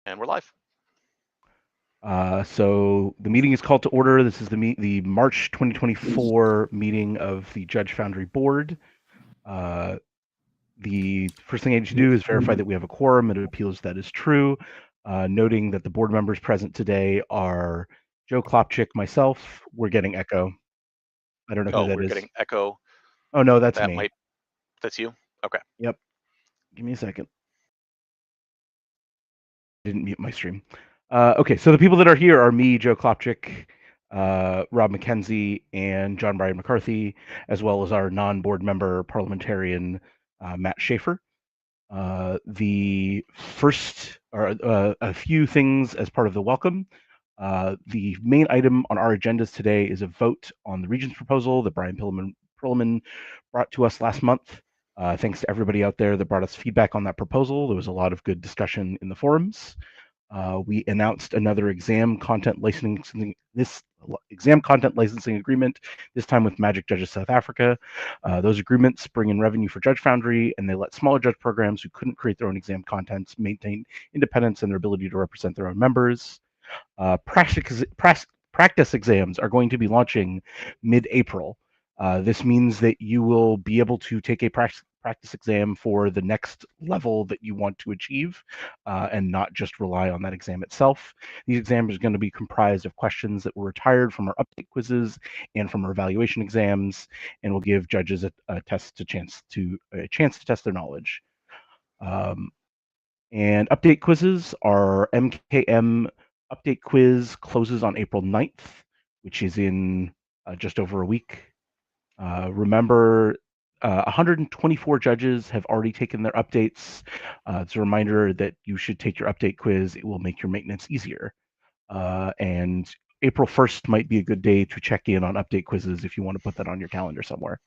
And we're live. So the meeting is called to order. This is the March 2024 meeting of the Judge Foundry Board. The first thing I need to do is verify that we have a quorum. It appears that is true. Noting that the board members present today are Joe Klopchick, myself. We're getting echo. I don't know who that we're is. getting echo. Oh no, that's me. That's you? Okay. Yep. Give me a second. Didn't mute my stream. Okay, so the people that are here are me, Joe Klopchick, Rob McKenzie, and John Brian McCarthy, as well as our non-board member parliamentarian, Matt Schaefer. The first are a few things as part of the welcome. The main item on our agendas today is a vote on the Regents proposal that Brian Perlman brought to us last month. Thanks to everybody out there that brought us feedback on that proposal. There was a lot of good discussion in the forums. We announced another exam content licensing agreement, this time with Magic Judges South Africa. Those agreements bring in revenue for Judge Foundry, and they let smaller judge programs who couldn't create their own exam contents maintain independence and their ability to represent their own members. Practice exams are going to be launching mid-April. This means that you will be able to take a practice exam for the next level that you want to achieve, and not just rely on that exam itself. These exams are going to be comprised of questions that were retired from our update quizzes and from our evaluation exams, and will give judges a chance to test their knowledge. And update quizzes, our MKM update quiz closes on April 9th, which is in just over a week. Remember, 124 judges have already taken their updates. It's a reminder that you should take your update quiz. It will make your maintenance easier. And April 1st might be a good day to check in on update quizzes if you want to put that on your calendar somewhere.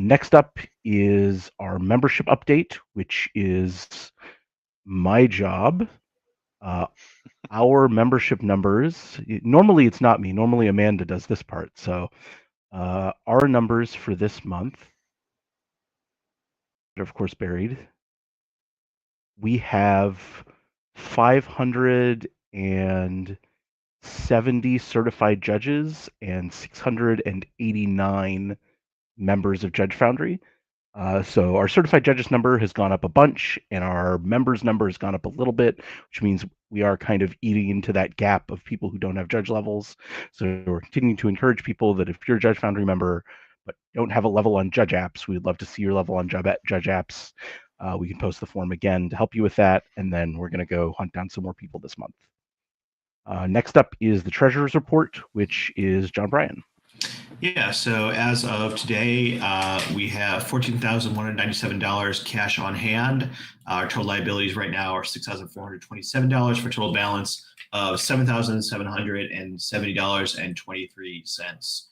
Next up is our membership update, which is my job. Our membership numbers, normally it's not me, normally Amanda does this part. So our numbers for this month are of course buried. We have 570 certified judges and 689 members of Judge Foundry. So our certified judges number has gone up a bunch, and our members number has gone up a little bit, which means we are kind of eating into that gap of people who don't have judge levels. So we're continuing to encourage people that if you're a Judge Foundry member but don't have a level on Judge Apps, we'd love to see your level on Judge Apps. We can post the form again to help you with that, and then we're going to go hunt down some more people this month. Next up is the Treasurer's Report, which is John Bryan. Yeah, so as of today, we have $14,197 cash on hand. Our total liabilities right now are $6,427 for a total balance of $7,770.23,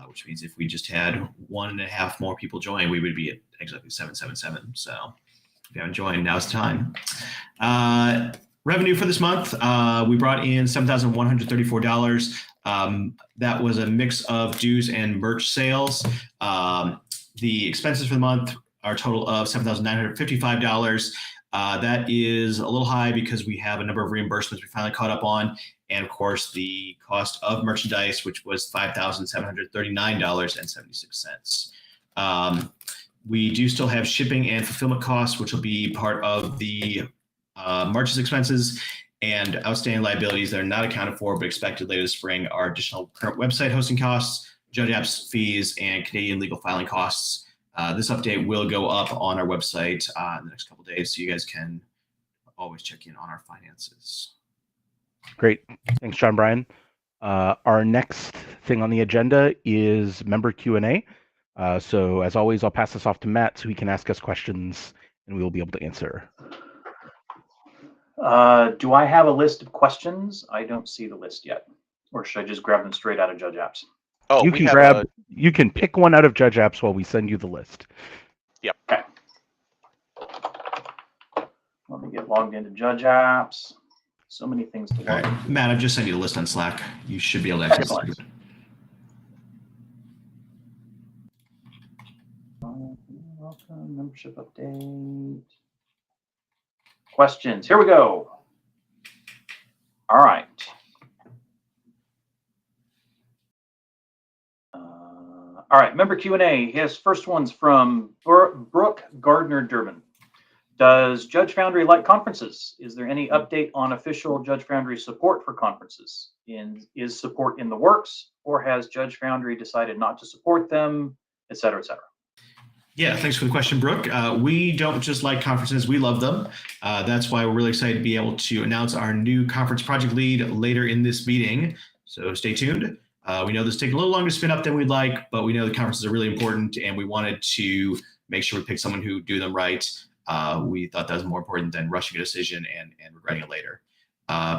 which means if we just had 1.5 more people join, we would be at exactly 777. So if you haven't joined, now's the time. Revenue for this month, we brought in $7,134. That was a mix of dues and merch sales. The expenses for the month are a total of $7,955. That is a little high because we have a number of reimbursements we finally caught up on. And of course, the cost of merchandise, which was $5,739.76. We do still have shipping and fulfillment costs, which will be part of the March's expenses, and outstanding liabilities that are not accounted for but expected later this spring are additional current website hosting costs, Judge Apps fees, and Canadian legal filing costs. This update will go up on our website in the next couple of days, so you guys can always check in on our finances. Great. Thanks, John Bryan. Our next thing on the agenda is member Q&A. So as always, I'll pass this off to Matt so he can ask us questions and we will be able to answer. Do I have a list of questions? I don't see the list yet. Or should I just grab them straight out of Judge Apps? Oh, you can pick one out of Judge Apps while we send you the list. Yep. Okay. Let me get logged into Judge Apps. So many things to log into. Matt, I've just sent you the list on Slack. You should be able to access it. Welcome, membership update. Questions. Here we go. All right. All right, member Q&A. His first one's from Brooke Gardner-Durbin. Does Judge Foundry like conferences? Is there any update on official Judge Foundry support for conferences? Is support in the works, or has Judge Foundry decided not to support them, et cetera, et cetera? Yeah, thanks for the question, Brooke. We don't just like conferences, we love them. That's why we're really excited to be able to announce our new conference project lead later in this meeting. So stay tuned. We know this is taking a little longer to spin up than we'd like, but we know the conferences are really important, and we wanted to make sure we pick someone who do them right. We thought that was more important than rushing a decision and regretting it later.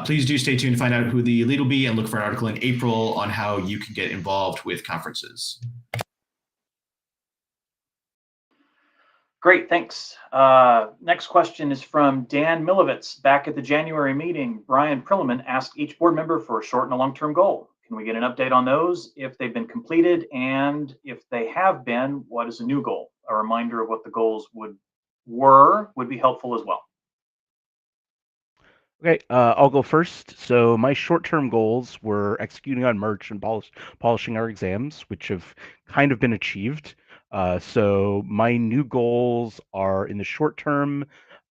Please do stay tuned to find out who the lead will be, and look for an article in April on how you can get involved with conferences. Great, thanks. Next question is from Dan Milovitz. Back at the January meeting, Brian Prilliman asked each board member for a short and a long-term goal. Can we get an update on those, if they've been completed, and if they have been, what is the new goal? A reminder of what the goals would be helpful as well. Okay, I'll go first. So my short-term goals were executing on merch and polishing our exams, which have kind of been achieved. So my new goals are, in the short term,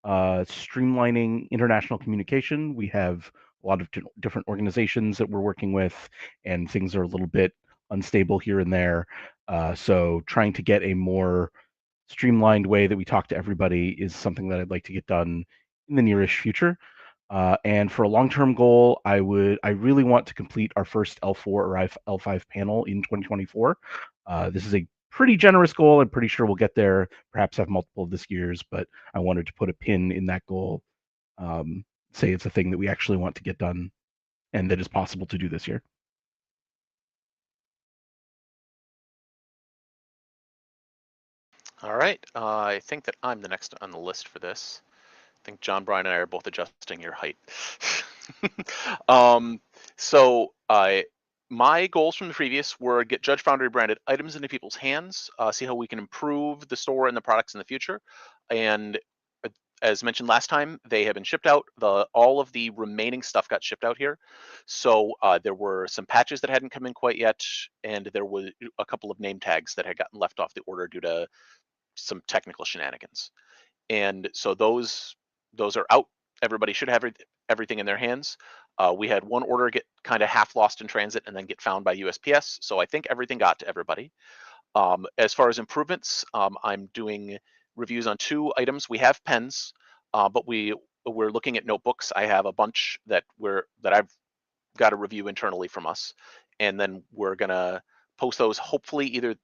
streamlining international communication. We have a lot of different organizations that we're working with, and things are a little bit unstable here and there. So trying to get a more streamlined way that we talk to everybody is something that I'd like to get done in the nearish future. And for a long-term goal, I really want to complete our first L4 or L5 panel in 2024. This is a pretty generous goal. I'm pretty sure we'll get there, perhaps have multiple this year's, but I wanted to put a pin in that goal, say it's a thing that we actually want to get done and that is possible to do this year. All right. I think that I'm the next on the list for this. I think John, Brian, and I are both adjusting your height. My goals from the previous were get Judge Foundry branded items into people's hands, see how we can improve the store and the products in the future. And as mentioned last time, they have been shipped out. All of the remaining stuff got shipped out here. So there were some patches that hadn't come in quite yet, and there was a couple of name tags that had gotten left off the order due to some technical shenanigans. And so those are out. Everybody should have everything in their hands. We had one order get kind of half lost in transit and then get found by USPS. So I think everything got to everybody. As far as improvements, I'm doing reviews on 2 items. We have pens, but we're looking at notebooks. I have a bunch that I've got to review internally from us, and then we're gonna post those hopefully either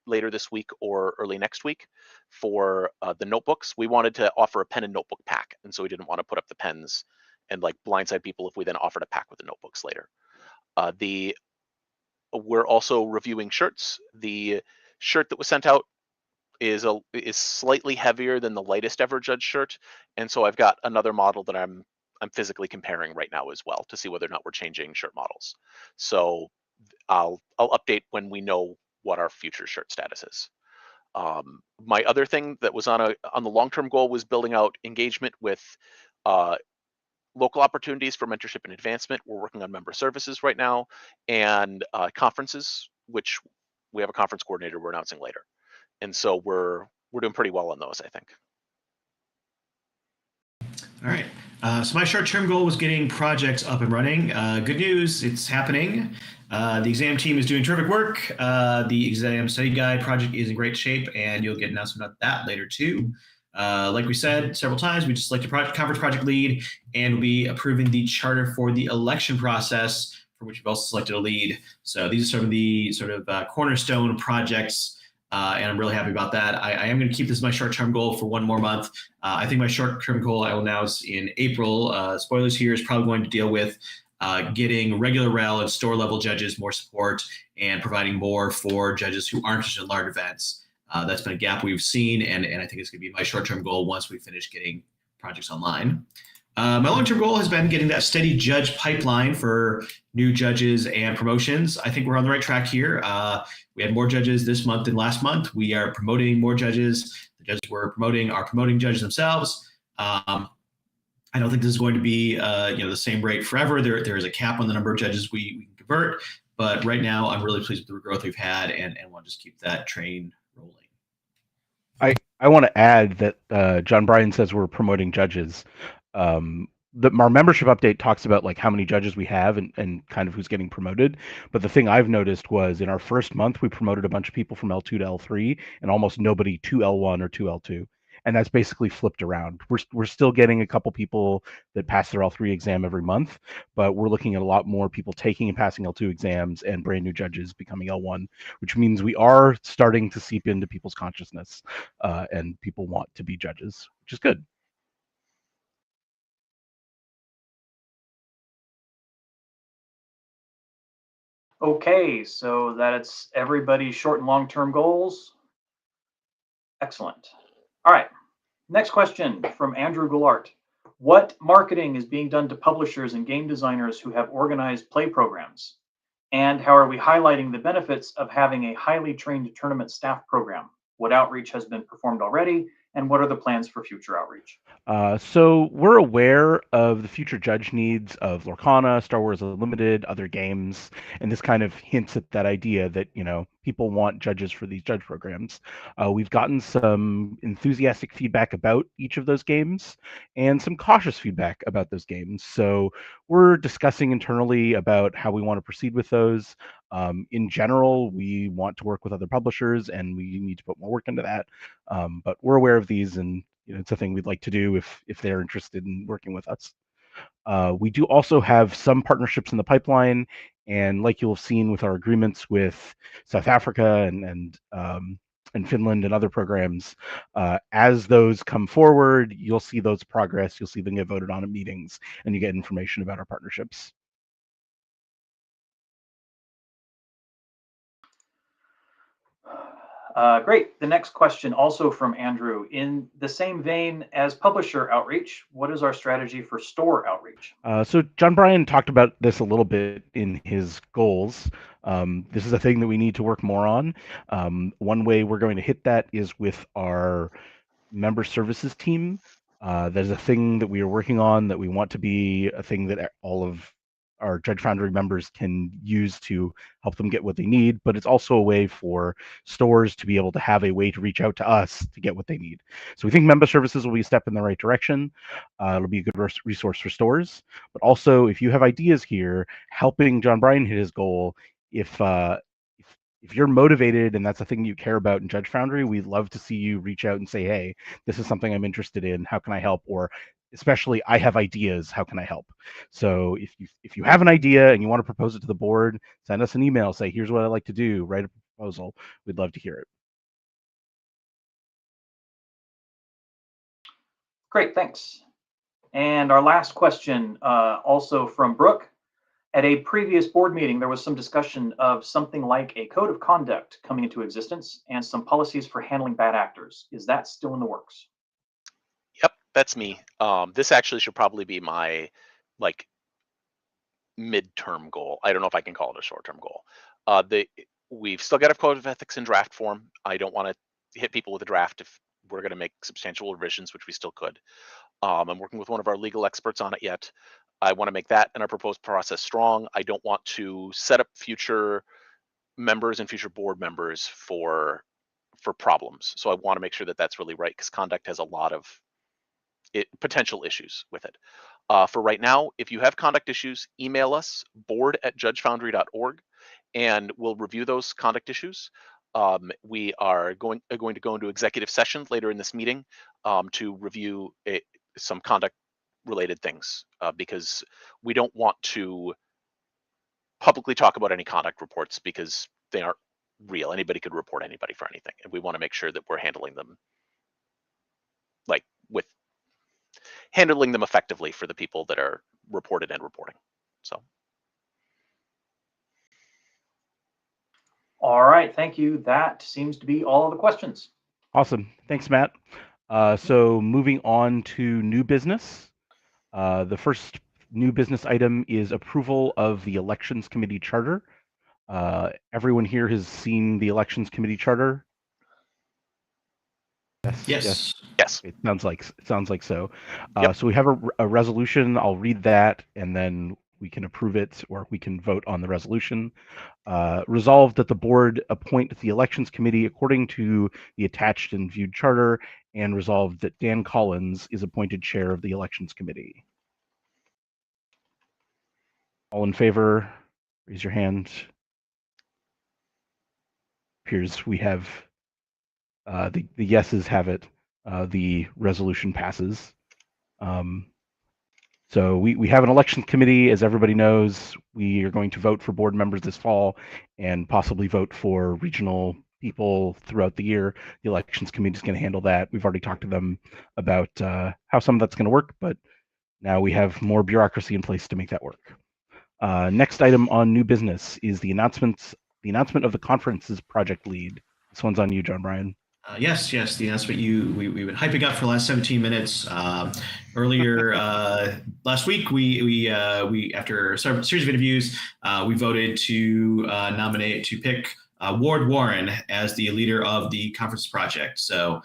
later this week or early next week. For the notebooks, we wanted to offer a pen and notebook pack, and so we didn't want to put up the pens and like blindside people if we then offered a pack with the notebooks later. We're also reviewing shirts. The shirt that was sent out is slightly heavier than the lightest ever Judge shirt, and so I've got another model that I'm physically comparing right now as well to see whether or not we're changing shirt models. So I'll update when we know what our future shirt status is. My other thing that was on the long-term goal was building out engagement with local opportunities for mentorship and advancement. We're working on member services right now, and conferences, which we have a conference coordinator we're announcing later. And so we're doing pretty well on those, I think. All right. So my short-term goal was getting projects up and running. Good news, it's happening. The exam team is doing terrific work. The exam study guide project is in great shape, and you'll get an announcement about that later too. Like we said several times, we just selected conference project lead, and we'll be approving the charter for the election process, for which we've also selected a lead. So these are some of the cornerstone projects, and I'm really happy about that. I am going to keep this as my short-term goal for one more month. I think my short-term goal I will announce in April. Spoilers here, is probably going to deal with getting regular rel and store-level judges more support and providing more for judges who aren't interested in large events. That's been a gap we've seen, and I think it's going to be my short-term goal once we finish getting projects online. My long-term goal has been getting that steady judge pipeline for new judges and promotions. I think we're on the right track here. We had more judges this month than last month. We are promoting more judges. The judges we're promoting are promoting judges themselves. I don't think this is going to be the same rate forever. There is a cap on the number of judges we can convert, but right now I'm really pleased with the growth we've had and want to just keep that train rolling. I want to add that John Bryan says we're promoting judges. Our membership update talks about like how many judges we have and kind of who's getting promoted. But the thing I've noticed was in our first month we promoted a bunch of people from L2 to L3 and almost nobody to L1 or to L2. And that's basically flipped around. We're still getting a couple people that pass their L3 exam every month, but we're looking at a lot more people taking and passing L2 exams and brand new judges becoming L1, which means we are starting to seep into people's consciousness, and people want to be judges, which is good. Okay, so that's everybody's short and long-term goals. Excellent. All right, next question from Andrew Goulart. What marketing is being done to publishers and game designers who have organized play programs? And how are we highlighting the benefits of having a highly trained tournament staff program? What outreach has been performed already? And what are the plans for future outreach? So we're aware of the future judge needs of Lorcana, Star Wars Unlimited, other games, and this kind of hints at that idea that, people want judges for these judge programs. We've gotten some enthusiastic feedback about each of those games and some cautious feedback about those games. So we're discussing internally about how we want to proceed with those. In general, we want to work with other publishers and we need to put more work into that. But we're aware of these and it's a thing we'd like to do if they're interested in working with us. We do also have some partnerships in the pipeline, and like you'll have seen with our agreements with South Africa and Finland and other programs, as those come forward, you'll see those progress. You'll see them get voted on at meetings, and you get information about our partnerships. Great. The next question, also from Andrew. In the same vein as publisher outreach, what is our strategy for store outreach? So John Bryan talked about this a little bit in his goals. This is a thing that we need to work more on. One way we're going to hit that is with our member services team. There's a thing that we are working on that we want to be a thing that all of our Judge Foundry members can use to help them get what they need, but it's also a way for stores to be able to have a way to reach out to us to get what they need. So we think member services will be a step in the right direction. It'll be a good resource for stores, but also if you have ideas here, helping John Bryan hit his goal, if you're motivated and that's a thing you care about in Judge Foundry, we'd love to see you reach out and say, hey, this is something I'm interested in. How can I help? Or especially, I have ideas. How can I help? So if you have an idea and you want to propose it to the board, send us an email. Say, here's what I'd like to do. Write a proposal. We'd love to hear it. Great, thanks. And our last question, also from Brooke. At a previous board meeting, there was some discussion of something like a code of conduct coming into existence and some policies for handling bad actors. Is that still in the works? Yep, that's me. This actually should probably be my midterm goal. I don't know if I can call it a short-term goal. We've still got a code of ethics in draft form. I don't want to hit people with a draft if we're going to make substantial revisions, which we still could. I'm working with one of our legal experts on it yet. I want to make that and our proposed process strong. I don't want to set up future members and future board members for problems. So I want to make sure that that's really right because conduct has a lot of potential issues with it. For right now, if you have conduct issues, email us board@judgefoundry.org and we'll review those conduct issues. We are going to go into executive session later in this meeting to review some conduct related things because we don't want to publicly talk about any conduct reports because they aren't real. Anybody could report anybody for anything, and we want to make sure that we're handling them effectively for the people that are reported and reporting. So. All right, thank you. That seems to be all of the questions. Awesome. Thanks, Matt. So moving on to new business. The first new business item is approval of the Elections Committee Charter. Everyone here has seen the Elections Committee Charter? Yes. Yes. Yes. It sounds like so. Yep. So we have a resolution. I'll read that, and then we can approve it, or we can vote on the resolution. Resolved that the board appoint the elections committee according to the attached and viewed charter, and resolved that Dan Collins is appointed chair of the elections committee. All in favor, raise your hand. Appears we have the yeses have it. The resolution passes. So we have an election committee, as everybody knows. We are going to vote for board members this fall and possibly vote for regional people throughout the year. The elections committee is going to handle that. We've already talked to them about how some of that's going to work, but now we have more bureaucracy in place to make that work. Next item on new business is the announcement of the conference's project lead. This one's on you, John Bryan. Yes, the announcement we've been hyping up for the last 17 minutes. Earlier last week, we after a series of interviews, we voted to pick Ward Warren as the leader of the conference project. So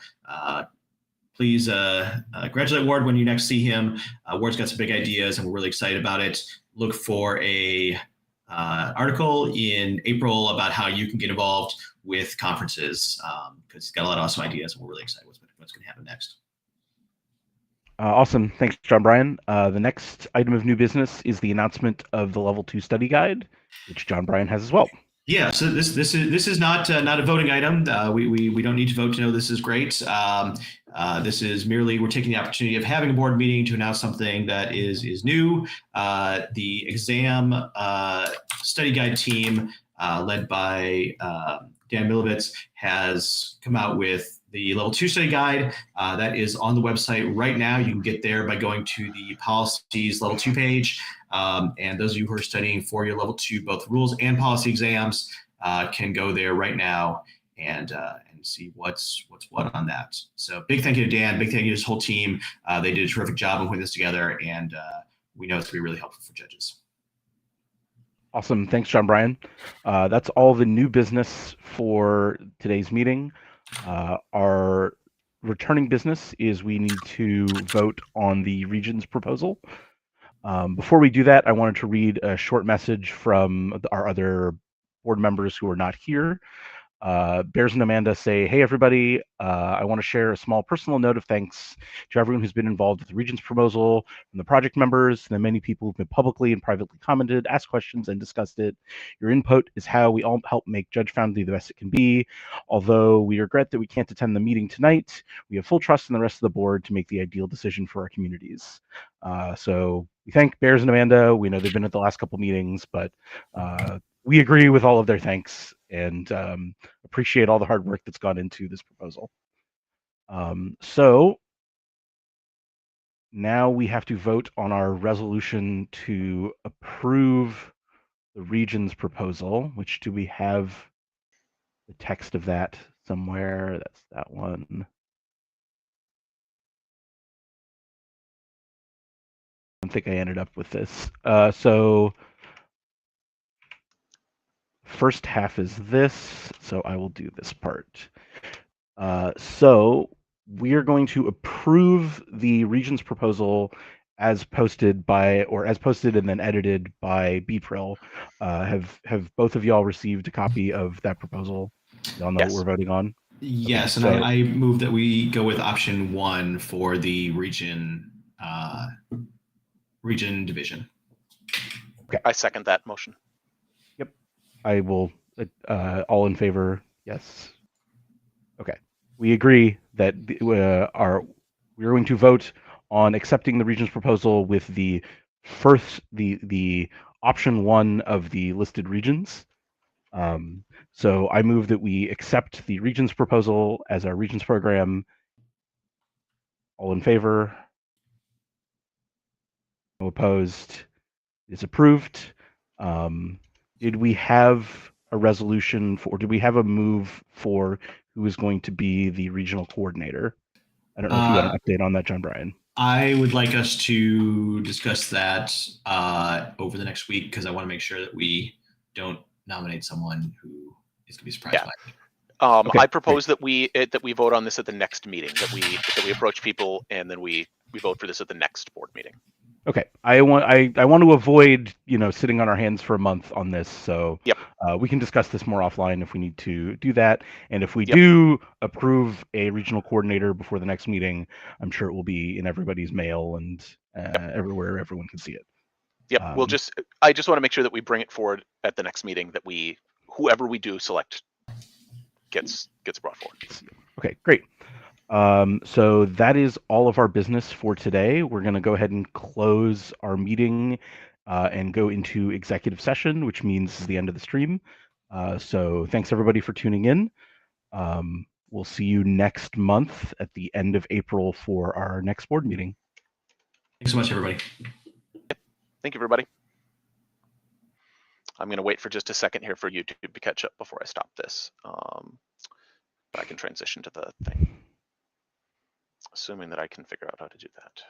please congratulate Ward when you next see him. Ward's got some big ideas, and we're really excited about it. Look for a article in April about how you can get involved with conferences, because he's got a lot of awesome ideas, and we're really excited what's going to happen next. Awesome. Thanks, John Bryan. The next item of new business is the announcement of the Level 2 study guide, which John Bryan has as well. Yeah, so this is not a voting item. We don't need to vote to know this is great. This is merely we're taking the opportunity of having a board meeting to announce something that is new. The exam study guide team, led by Dan Milovitz, has come out with the Level 2 study guide. That is on the website right now. You can get there by going to the policies Level 2 page. And those of you who are studying for your Level 2, both rules and policy exams, can go there right now and see what's what on that. So big thank you to Dan, big thank you to his whole team. They did a terrific job of putting this together, and we know it's going to be really helpful for judges. Awesome. Thanks, John Bryan. That's all the new business for today's meeting. Our returning business is we need to vote on the region's proposal. Before we do that, I wanted to read a short message from our other board members who are not here. Bears and Amanda say, hey, everybody, I want to share a small personal note of thanks to everyone who's been involved with the Region's proposal, from the project members and the many people who've been publicly and privately commented, asked questions, and discussed it. Your input is how we all help make Judge Foundry the best it can be. Although we regret that we can't attend the meeting tonight, we have full trust in the rest of the board to make the ideal decision for our communities. So we thank Bears and Amanda. We know they've been at the last couple meetings, but we agree with all of their thanks and appreciate all the hard work that's gone into this proposal. So now we have to vote on our resolution to approve the region's proposal, which do we have the text of that somewhere? That's that one. I don't think I ended up with this. So first half is this, so I will do this part. So we are going to approve the region's proposal as posted and then edited by BPRIL. Have both of y'all received a copy of that proposal? Y'all know Yes. what we're voting on? Yes, Okay, and so I move that we go with option 1 for the region division. I second that motion. I will, all in favor, yes. Okay, we agree that we're going to vote on accepting the region's proposal with the option 1 of the listed regions. So I move that we accept the region's proposal as our region's program. All in favor? No opposed? It's approved. Did we have a resolution for, did we have a move for who is going to be the regional coordinator? I don't know if you got an update on that, John Bryan. I would like us to discuss that over the next week, because I want to make sure that we don't nominate someone who is going to be surprised by it. Okay, I propose that we vote on this at the next meeting. That we approach people and then we vote for this at the next board meeting. Okay, I want to avoid sitting on our hands for a month on this, so Yep. We can discuss this more offline if we need to do that. And if we Yep. do approve a regional coordinator before the next meeting, I'm sure it will be in everybody's mail and everywhere everyone can see it. Yep. I just want to make sure that we bring it forward at the next meeting. That whoever we do select gets brought forward. Okay, great. So that is all of our business for today. We're going to go ahead and close our meeting and go into executive session, which means this is the end of the stream. So thanks everybody for tuning in. We'll see you next month at the end of April for our next board meeting. Thanks so much, everybody. Thank you, everybody. I'm going to wait for just a second here for YouTube to catch up before I stop this. But I can transition to the thing, assuming that I can figure out how to do that.